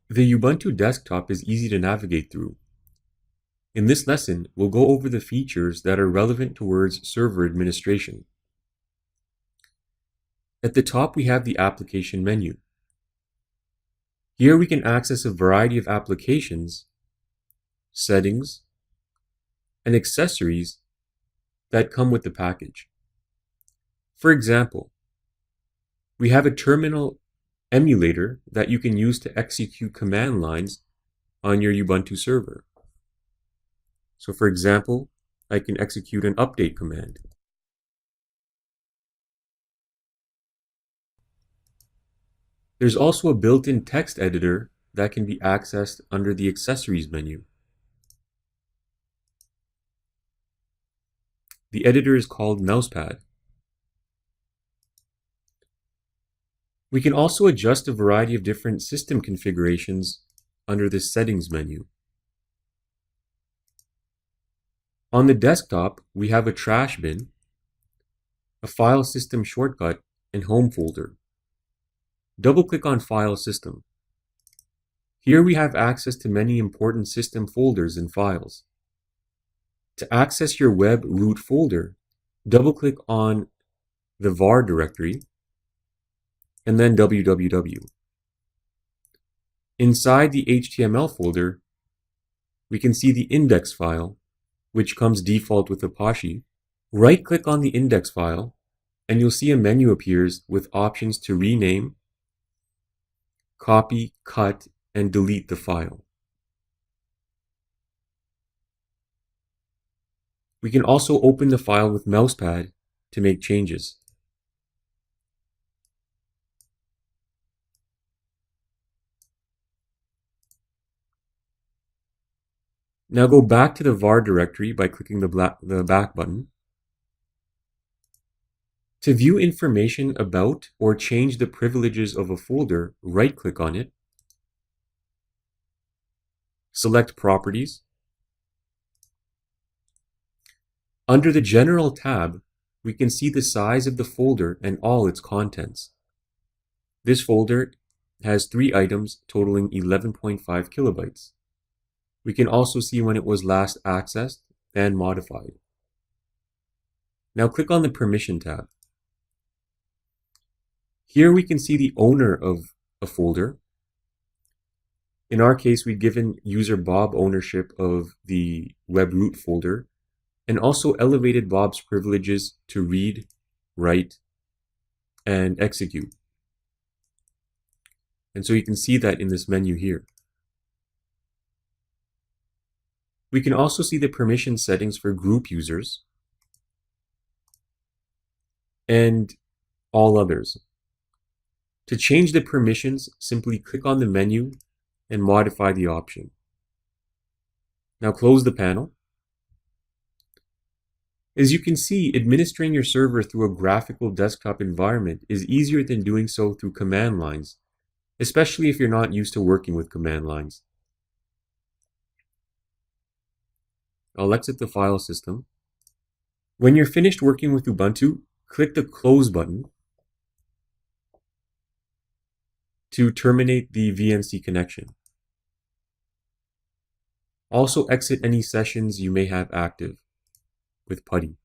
The Ubuntu Desktop is easy to navigate through. In this lesson, we'll go over the features that are relevant towards server administration. At the top, we have the application menu. Here we can access a variety of applications, settings, and accessories that come with the package. For example, we have a Terminal Emulator that you can use to execute command lines on your Ubuntu server. So for example, I can execute an update command. There's also a built-in text editor that can be accessed under the Accessories menu. The editor is called Mousepad. We can also adjust a variety of different system configurations under the Settings menu. On the desktop, we have a trash bin, a file system shortcut, and home folder. Double-click on File System. Here we have access to many important system folders and files. To access your web root folder, double-click on the var directory and then www. Inside the HTML folder, we can see the index file, which comes default with Apache. Right-click on the index file, and you'll see a menu appears with options to rename, copy, cut, and delete the file. We can also open the file with Mousepad to make changes. Now go back to the var directory by clicking the back button. To view information about or change the privileges of a folder, right-click on it, select Properties. Under the General tab, we can see the size of the folder and all its contents. This folder has 3 items totaling 11.5 kilobytes. We can also see when it was last accessed and modified. Now click on the Permission tab. Here we can see the owner of a folder. In our case, we've given user Bob ownership of the web root folder and also elevated Bob's privileges to read, write, and execute. And so you can see that in this menu here. We can also see the permission settings for group users and all others. To change the permissions, simply click on the menu and modify the option. Now close the panel. As you can see, administering your server through a graphical desktop environment is easier than doing so through command lines, especially if you're not used to working with command lines. I'll exit the file system. When you're finished working with Ubuntu, click the Close button to terminate the VNC connection. Also exit any sessions you may have active with PuTTY.